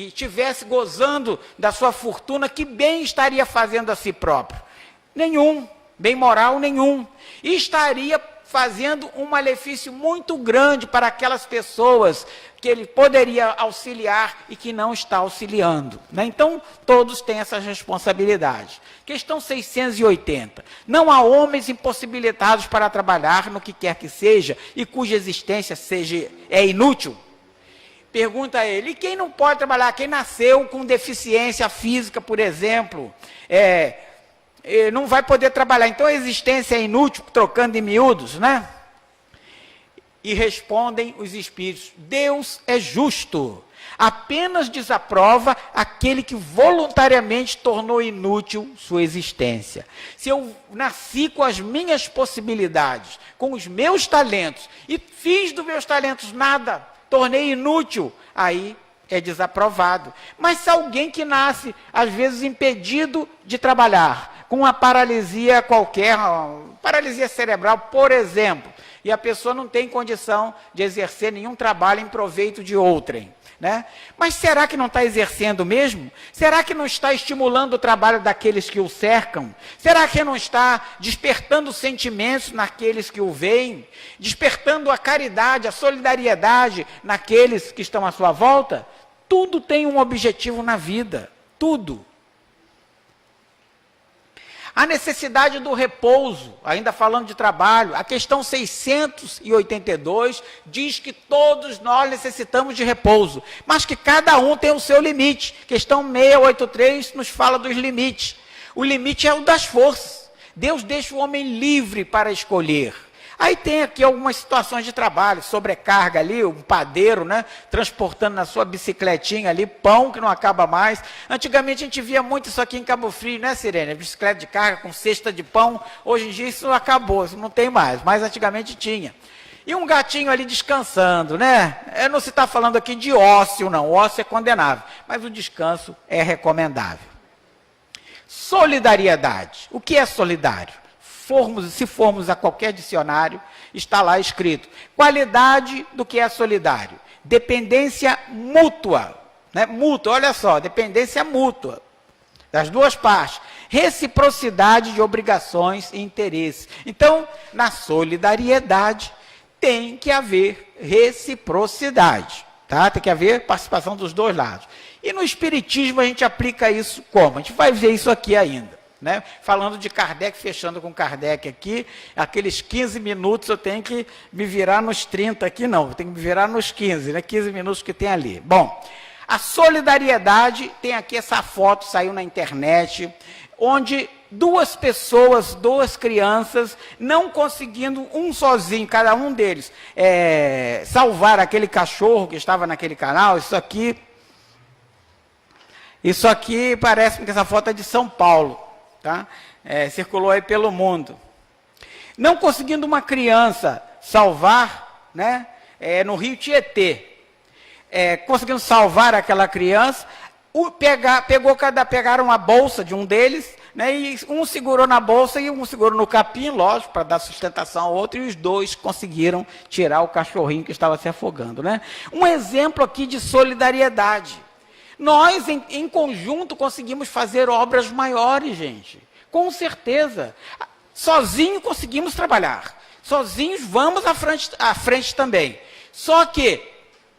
estivesse gozando da sua fortuna, que bem estaria fazendo a si próprio? Nenhum, bem moral nenhum. E estaria fazendo um malefício muito grande para aquelas pessoas que ele poderia auxiliar e que não está auxiliando, né? Então, todos têm essas responsabilidades. Questão 680. Não há homens impossibilitados para trabalhar no que quer que seja e cuja existência é inútil? Pergunta a ele, e quem não pode trabalhar? Quem nasceu com deficiência física, por exemplo, não vai poder trabalhar. Então a existência é inútil, trocando em miúdos, né? E respondem os espíritos, Deus é justo, apenas desaprova aquele que voluntariamente tornou inútil sua existência. Se eu nasci com as minhas possibilidades, com os meus talentos, e fiz dos meus talentos nada, tornei inútil, aí é desaprovado. Mas se alguém que nasce, às vezes, impedido de trabalhar, com uma paralisia qualquer, paralisia cerebral, por exemplo, e a pessoa não tem condição de exercer nenhum trabalho em proveito de outrem, né? Mas será que não está exercendo mesmo? Será que não está estimulando o trabalho daqueles que o cercam? Será que não está despertando sentimentos naqueles que o veem? Despertando a caridade, a solidariedade naqueles que estão à sua volta? Tudo tem um objetivo na vida, tudo. A necessidade do repouso, ainda falando de trabalho, a questão 682 diz que todos nós necessitamos de repouso, mas que cada um tem o seu limite. Questão 683 nos fala dos limites. O limite é o das forças. Deus deixa o homem livre para escolher. Aí tem aqui algumas situações de trabalho, sobrecarga ali, um padeiro, né, transportando na sua bicicletinha ali, pão que não acaba mais. Antigamente a gente via muito isso aqui em Cabo Frio, né, Sirene? Bicicleta de carga com cesta de pão. Hoje em dia isso acabou, isso não tem mais, mas antigamente tinha. E um gatinho ali descansando, né? Não se está falando aqui de ócio, não. O ócio é condenável, mas o descanso é recomendável. Solidariedade. O que é solidário? Se formos a qualquer dicionário, está lá escrito. Qualidade do que é solidário. Dependência mútua. Né? Mútua, olha só, dependência mútua. Das duas partes. Reciprocidade de obrigações e interesses. Então, na solidariedade, tem que haver reciprocidade. Tá? Tem que haver participação dos dois lados. E no Espiritismo a gente aplica isso como? A gente vai ver isso aqui ainda. Né? Falando de Kardec, fechando com Kardec aqui, aqueles 15 minutos eu tenho que me virar nos 30 aqui, não, eu tenho que me virar nos 15, né? 15 minutos que tem ali. Bom, a solidariedade, tem aqui essa foto, saiu na internet, onde duas pessoas, duas crianças, não conseguindo, um sozinho, cada um deles, salvar aquele cachorro que estava naquele canal. Isso aqui parece que essa foto é de São Paulo. Tá? Circulou aí pelo mundo. Não conseguindo uma criança salvar, né, no Rio-Tietê, conseguindo salvar aquela criança, pegaram uma bolsa de um deles, né, e um segurou na bolsa e um segurou no capim, lógico, para dar sustentação ao outro, e os dois conseguiram tirar o cachorrinho que estava se afogando. Né? Um exemplo aqui de solidariedade. Nós, em conjunto, conseguimos fazer obras maiores, gente. Com certeza. Sozinho conseguimos trabalhar. Sozinhos vamos à frente também. Só que,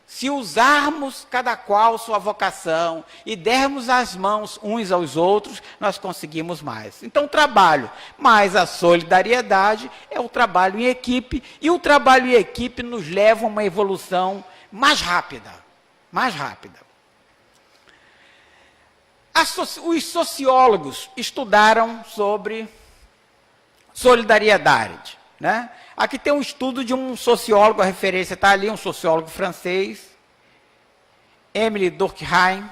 se usarmos cada qual sua vocação e dermos as mãos uns aos outros, nós conseguimos mais. Então, o trabalho mais a solidariedade é o trabalho em equipe, e o trabalho em equipe nos leva a uma evolução mais rápida. Mais rápida. Os sociólogos estudaram sobre solidariedade, né? Aqui tem um estudo de um sociólogo, a referência está ali, um sociólogo francês, Émile Durkheim.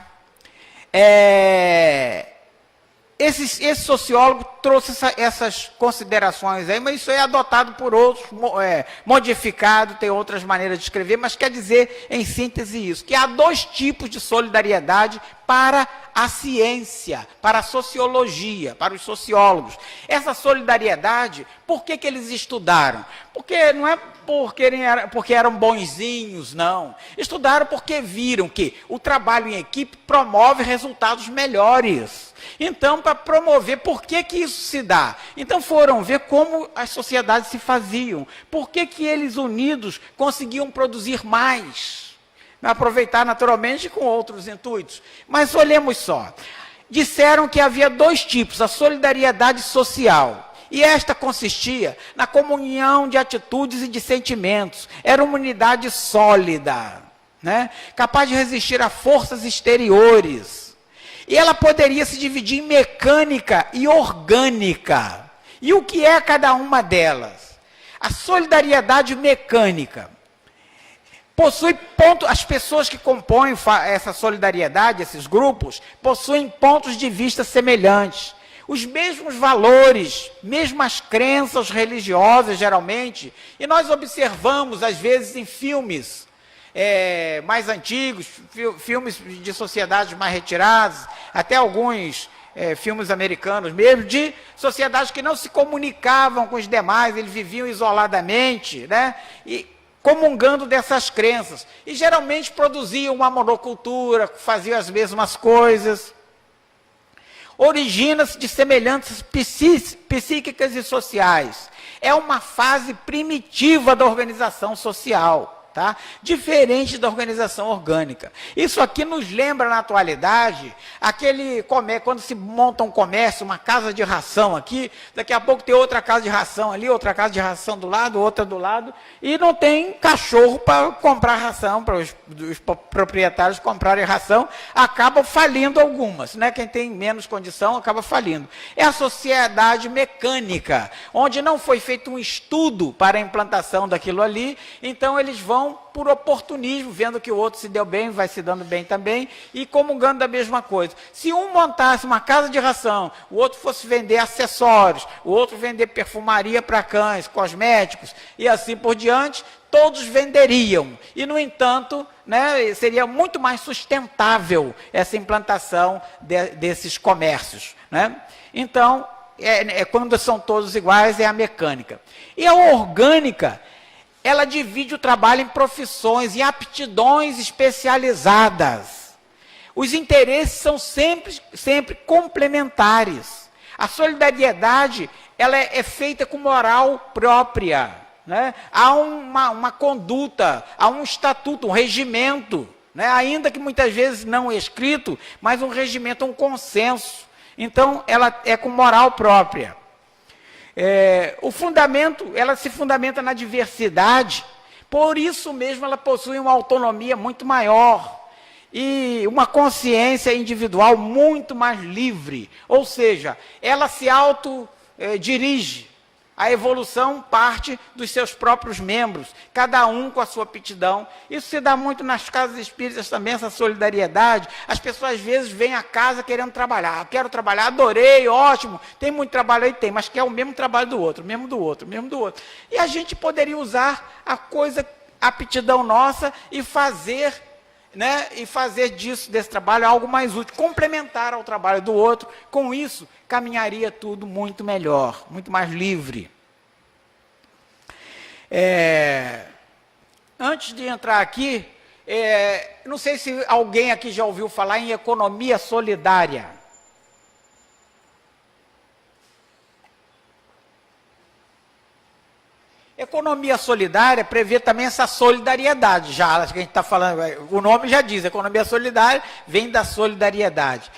Esse sociólogo trouxe essas considerações aí, mas isso é adotado por outros, modificado, tem outras maneiras de escrever, mas quer dizer, em síntese, isso, que há dois tipos de solidariedade para a ciência, para a sociologia, para os sociólogos. Essa solidariedade, por que eles estudaram? Porque não é porque eram bonzinhos, não. Estudaram porque viram que o trabalho em equipe promove resultados melhores. Então, para promover, por que isso se dá? Então, foram ver como as sociedades se faziam. Por que eles unidos conseguiam produzir mais? Aproveitar naturalmente com outros intuitos. Mas olhemos só. Disseram que havia dois tipos, a solidariedade social. E esta consistia na comunhão de atitudes e de sentimentos. Era uma unidade sólida, né? Capaz de resistir a forças exteriores. E ela poderia se dividir em mecânica e orgânica. E o que é cada uma delas? A solidariedade mecânica possui as pessoas que compõem essa solidariedade, esses grupos, possuem pontos de vista semelhantes. Os mesmos valores, mesmas crenças religiosas, geralmente, e nós observamos, às vezes, em filmes mais antigos, filmes de sociedades mais retiradas, até alguns filmes americanos mesmo, de sociedades que não se comunicavam com os demais, eles viviam isoladamente, né? E comungando dessas crenças. E geralmente produziam uma monocultura, faziam as mesmas coisas. Origina-se de semelhanças psíquicas e sociais. É uma fase primitiva da organização social, tá? Diferente da organização orgânica. Isso aqui nos lembra, na atualidade, quando se monta um comércio, uma casa de ração aqui, daqui a pouco tem outra casa de ração ali, outra casa de ração do lado, outra do lado, e não tem cachorro para comprar ração, para os proprietários comprarem ração, acabam falindo algumas, né? Quem tem menos condição acaba falindo. É a sociedade mecânica, onde não foi feito um estudo para a implantação daquilo ali, então eles vão por oportunismo, vendo que o outro se deu bem, vai se dando bem também, e comungando da mesma coisa. Se um montasse uma casa de ração, o outro fosse vender acessórios, o outro vender perfumaria para cães, cosméticos, e assim por diante, todos venderiam. E, no entanto, né, seria muito mais sustentável essa implantação desses comércios, né? Então, quando são todos iguais, é a mecânica. E a orgânica, ela divide o trabalho em profissões, em aptidões especializadas. Os interesses são sempre complementares. A solidariedade, ela é feita com moral própria, né? Há uma conduta, há um estatuto, um regimento, né? Ainda que muitas vezes não escrito, mas um regimento, um consenso. Então, ela é com moral própria. Ela se fundamenta na diversidade, por isso mesmo ela possui uma autonomia muito maior e uma consciência individual muito mais livre, ou seja, ela se autodirige. A evolução parte dos seus próprios membros, cada um com a sua aptidão. Isso se dá muito nas casas espíritas também, essa solidariedade. As pessoas às vezes vêm à casa querendo trabalhar. Quero trabalhar, adorei, ótimo, tem muito trabalho aí, tem, mas quer o mesmo trabalho do outro, mesmo do outro, mesmo do outro. E a gente poderia usar a aptidão nossa e fazer, né, desse trabalho algo mais útil, complementar ao trabalho do outro. Com isso, caminharia tudo muito melhor, muito mais livre. Antes de entrar aqui, Não sei se alguém aqui já ouviu falar em economia solidária. Economia solidária prevê também essa solidariedade, já que a gente está falando, o nome já diz, economia solidária vem da solidariedade.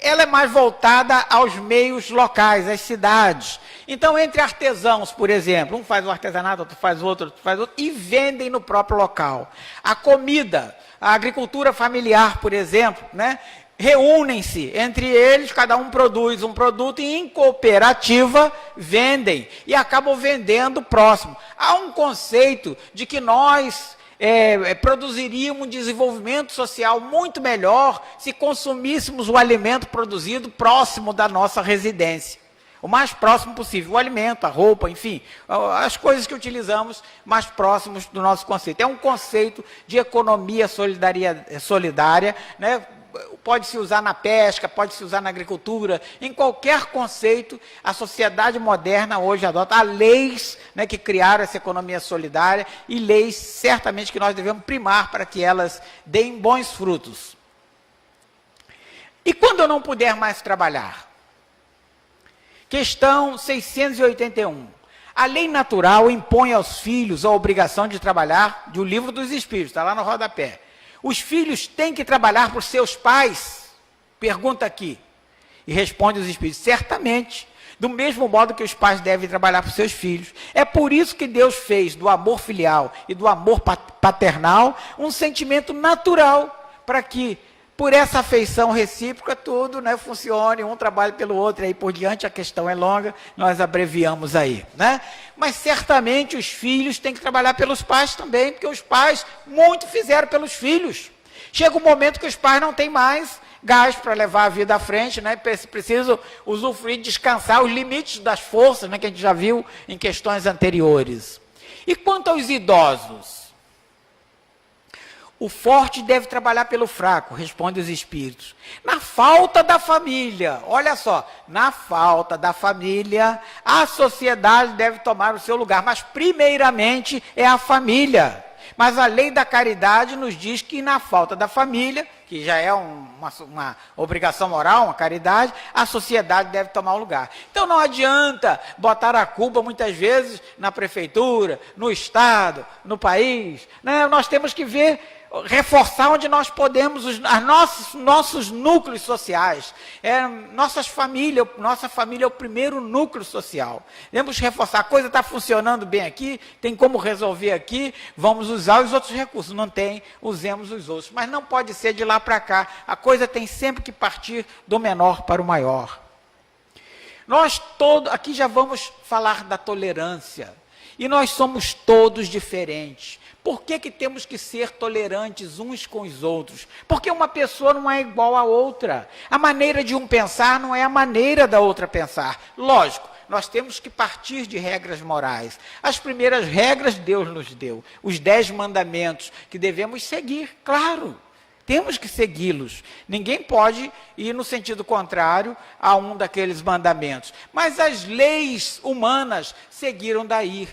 Ela é mais voltada aos meios locais, às cidades. Então, entre artesãos, por exemplo, um faz o artesanato, outro faz outro, e vendem no próprio local. A comida, a agricultura familiar, por exemplo, né? Reúnem-se entre eles, cada um produz um produto e em cooperativa vendem e acabam vendendo próximo. Há um conceito de que nós produziríamos um desenvolvimento social muito melhor se consumíssemos o alimento produzido próximo da nossa residência. O mais próximo possível, o alimento, a roupa, enfim, as coisas que utilizamos mais próximos do nosso conceito. É um conceito de economia solidária, né? Pode-se usar na pesca, pode-se usar na agricultura, em qualquer conceito, a sociedade moderna hoje adota. Há leis, né, que criaram essa economia solidária e leis certamente que nós devemos primar para que elas deem bons frutos. E quando eu não puder mais trabalhar? Questão 681. A lei natural impõe aos filhos a obrigação de trabalhar, de O Livro dos Espíritos, está lá no rodapé. Os filhos têm que trabalhar por seus pais? Pergunta aqui. E responde os espíritos, certamente, do mesmo modo que os pais devem trabalhar por seus filhos. É por isso que Deus fez do amor filial e do amor paternal um sentimento natural, para que, por essa afeição recíproca, tudo, né, funcione, um trabalhe pelo outro, e aí por diante. A questão é longa, nós abreviamos aí, né? Mas certamente os filhos têm que trabalhar pelos pais também, porque os pais muito fizeram pelos filhos. Chega um momento que os pais não têm mais gás para levar a vida à frente, né? Precisam usufruir, descansar os limites das forças, né, que a gente já viu em questões anteriores. E quanto aos idosos? O forte deve trabalhar pelo fraco, responde os espíritos. Na falta da família, olha só, na falta da família, a sociedade deve tomar o seu lugar, mas primeiramente é a família. Mas a lei da caridade nos diz que na falta da família, que já é uma obrigação moral, uma caridade, a sociedade deve tomar o lugar. Então não adianta botar a culpa muitas vezes na prefeitura, no estado, no país, né? Nós temos que reforçar onde nós podemos, nossos núcleos sociais. Nossa família é o primeiro núcleo social. Devemos reforçar, a coisa está funcionando bem aqui, tem como resolver aqui, vamos usar os outros recursos. Não tem, usemos os outros. Mas não pode ser de lá para cá, a coisa tem sempre que partir do menor para o maior. Nós todos, aqui já vamos falar da tolerância, e nós somos todos diferentes. Por que temos que ser tolerantes uns com os outros? Porque uma pessoa não é igual à outra. A maneira de um pensar não é a maneira da outra pensar. Lógico, nós temos que partir de regras morais. As primeiras regras Deus nos deu. Os 10 mandamentos que devemos seguir, claro. Temos que segui-los. Ninguém pode ir no sentido contrário a um daqueles mandamentos. Mas as leis humanas seguiram daí,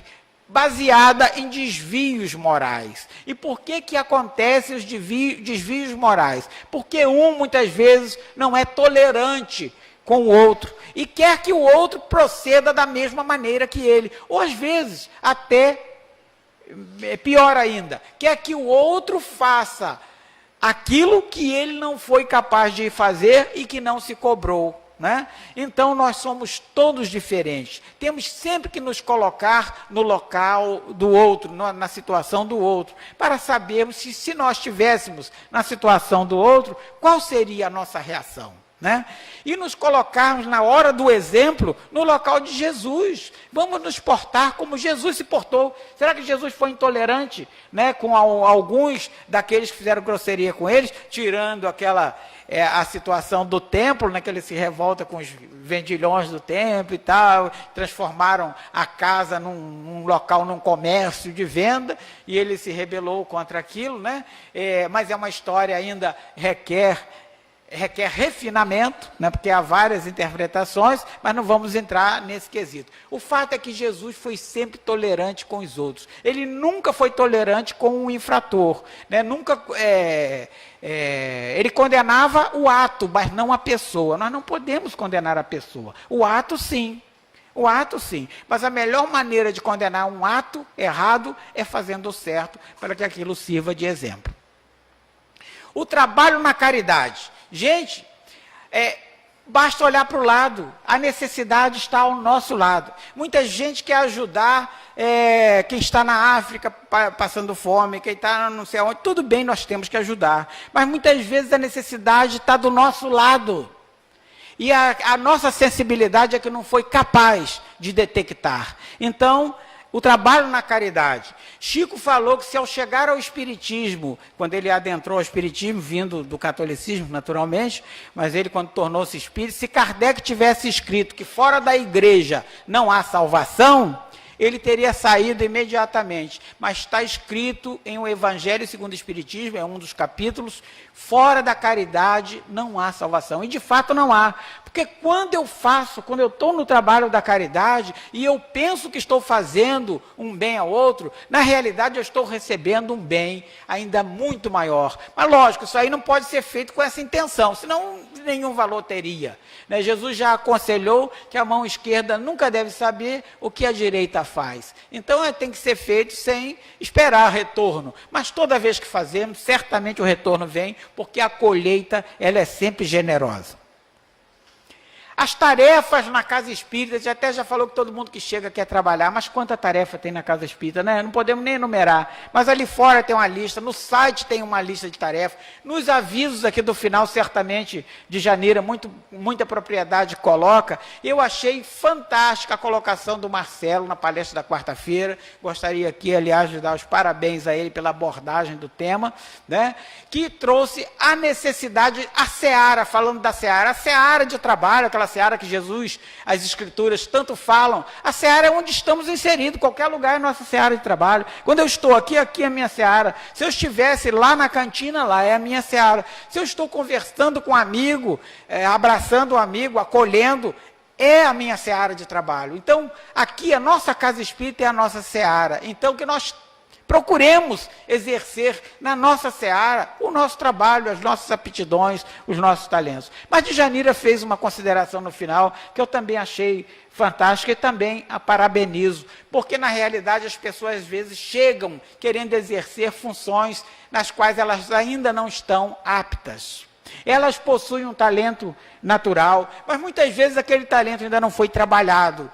baseada em desvios morais. E por que acontecem os desvios morais? Porque muitas vezes, não é tolerante com o outro e quer que o outro proceda da mesma maneira que ele. Ou às vezes, até pior ainda, quer que o outro faça aquilo que ele não foi capaz de fazer e que não se cobrou. Né? Então nós somos todos diferentes, temos sempre que nos colocar no local do outro, na situação do outro, para sabermos se nós estivéssemos na situação do outro, qual seria a nossa reação, né? E nos colocarmos na hora do exemplo no local de Jesus. Vamos nos portar como Jesus se portou. Será que Jesus foi intolerante, né, com alguns daqueles que fizeram grosseria com eles, tirando a situação do templo, né, que ele se revolta com os vendilhões do templo e tal, transformaram a casa num local, num comércio de venda, e ele se rebelou contra aquilo, né? Mas é uma história ainda requer requer refinamento, né, porque há várias interpretações, mas não vamos entrar nesse quesito. O fato é que Jesus foi sempre tolerante com os outros. Ele nunca foi tolerante com um infrator, né, ele condenava o ato, mas não a pessoa. Nós não podemos condenar a pessoa. O ato, sim. O ato, sim. Mas a melhor maneira de condenar um ato errado é fazendo o certo, para que aquilo sirva de exemplo. O trabalho na caridade. Gente, basta olhar para o lado, a necessidade está ao nosso lado. Muita gente quer ajudar quem está na África passando fome, quem está não sei onde, tudo bem, nós temos que ajudar. Mas muitas vezes a necessidade está do nosso lado. E a nossa sensibilidade é que não foi capaz de detectar. Então, o trabalho na caridade. Chico falou que se ao chegar ao Espiritismo, quando ele adentrou ao Espiritismo, vindo do catolicismo, naturalmente, mas ele, quando tornou-se espírita, se Kardec tivesse escrito que fora da igreja não há salvação, ele teria saído imediatamente. Mas está escrito em O Evangelho segundo o Espiritismo, é um dos capítulos, fora da caridade não há salvação. E de fato não há. Porque quando eu estou no trabalho da caridade, e eu penso que estou fazendo um bem ao outro, na realidade eu estou recebendo um bem ainda muito maior. Mas lógico, isso aí não pode ser feito com essa intenção, senão nenhum valor teria. Né? Jesus já aconselhou que a mão esquerda nunca deve saber o que a direita faz. Então tem que ser feito sem esperar retorno. Mas toda vez que fazemos, certamente o retorno vem, porque a colheita ela é sempre generosa. As tarefas na casa espírita, você até já falou que todo mundo que chega quer trabalhar, mas quanta tarefa tem na casa espírita, né? Não podemos nem enumerar, mas ali fora tem uma lista, no site tem uma lista de tarefas, nos avisos aqui do final, certamente, de janeiro, muita propriedade coloca. Eu achei fantástica a colocação do Marcelo na palestra da quarta-feira, gostaria aqui, aliás, de dar os parabéns a ele pela abordagem do tema, né? Que trouxe a necessidade, a seara, falando da seara, a seara de trabalho, aquela seara que Jesus, as Escrituras tanto falam, a seara é onde estamos inseridos, qualquer lugar é nossa seara de trabalho. Quando eu estou aqui, aqui é a minha seara. Se eu estivesse lá na cantina, lá é a minha seara. Se eu estou conversando com um amigo, abraçando um amigo, acolhendo, é a minha seara de trabalho. Então, aqui a nossa casa espírita é a nossa seara. Então, que nós procuremos exercer na nossa seara o nosso trabalho, as nossas aptidões, os nossos talentos. Mas Djanira fez uma consideração no final que eu também achei fantástica e também a parabenizo, porque na realidade as pessoas às vezes chegam querendo exercer funções nas quais elas ainda não estão aptas. Elas possuem um talento natural, mas muitas vezes aquele talento ainda não foi trabalhado.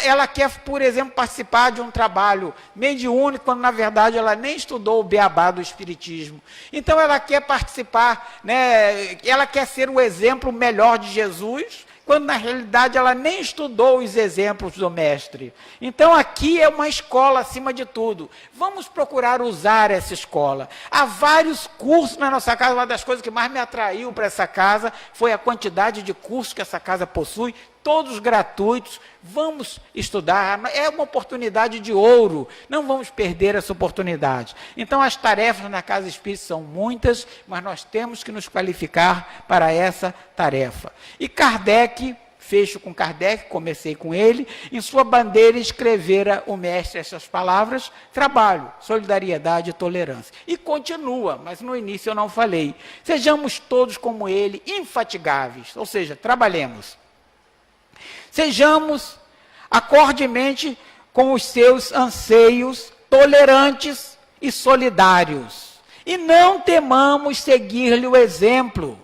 Ela quer, por exemplo, participar de um trabalho mediúnico, quando na verdade ela nem estudou o beabá do Espiritismo. Então ela quer participar, né, ela quer ser o exemplo melhor de Jesus, quando na realidade ela nem estudou os exemplos do mestre. Então aqui é uma escola acima de tudo. Vamos procurar usar essa escola. Há vários cursos na nossa casa. Uma das coisas que mais me atraiu para essa casa foi a quantidade de cursos que essa casa possui, todos gratuitos. Vamos estudar, é uma oportunidade de ouro, não vamos perder essa oportunidade. Então as tarefas na casa espírita são muitas, mas nós temos que nos qualificar para essa tarefa. E Kardec, fecho com Kardec, comecei com ele, em sua bandeira escrevera o mestre essas palavras: trabalho, solidariedade e tolerância. E continua, mas no início eu não falei. Sejamos todos como ele, infatigáveis, ou seja, trabalhemos. Sejamos acordemente com os seus anseios, tolerantes e solidários. E não temamos seguir-lhe o exemplo,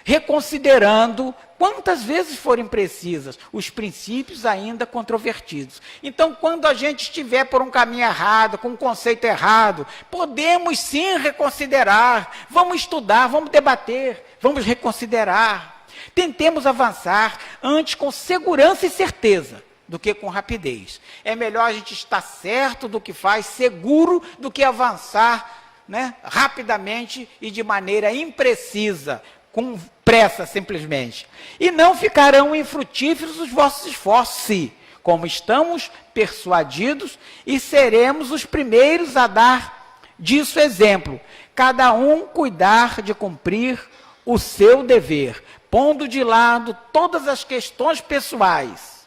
reconsiderando, quantas vezes forem precisas, os princípios ainda controvertidos. Então, quando a gente estiver por um caminho errado, com um conceito errado, podemos sim reconsiderar, vamos estudar, vamos debater, vamos reconsiderar. Tentemos avançar antes com segurança e certeza do que com rapidez. É melhor a gente estar certo do que faz, seguro, do que avançar, né, rapidamente e de maneira imprecisa, com pressa simplesmente. E não ficarão infrutíferos os vossos esforços, se, como estamos persuadidos, e seremos os primeiros a dar disso exemplo, cada um cuidar de cumprir o seu dever, pondo de lado todas as questões pessoais,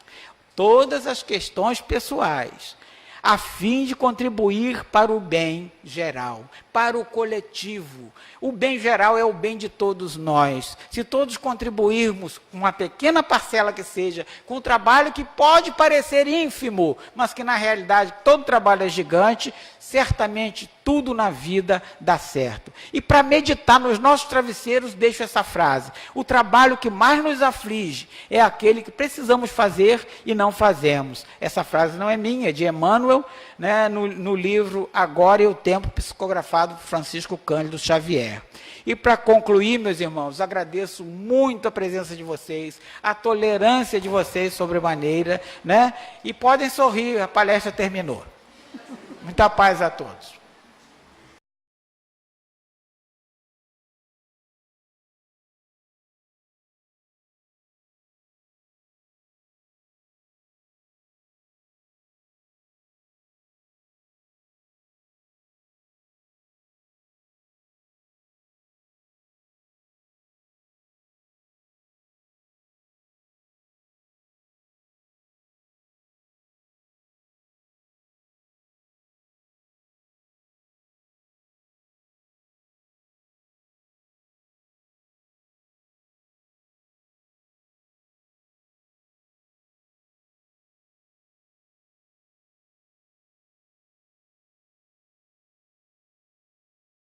a fim de contribuir para o bem geral, para o coletivo. O bem geral é o bem de todos nós. Se todos contribuirmos com uma pequena parcela que seja, com um trabalho que pode parecer ínfimo, mas que na realidade todo trabalho é gigante, certamente tudo na vida dá certo. E para meditar nos nossos travesseiros, deixo essa frase: o trabalho que mais nos aflige é aquele que precisamos fazer e não fazemos. Essa frase não é minha, é de Emmanuel, né, no livro Agora e o Tempo, psicografado por Francisco Cândido Xavier. E para concluir, meus irmãos, agradeço muito a presença de vocês, a tolerância de vocês sobremaneira, né? E podem sorrir, a palestra terminou. Muita paz a todos.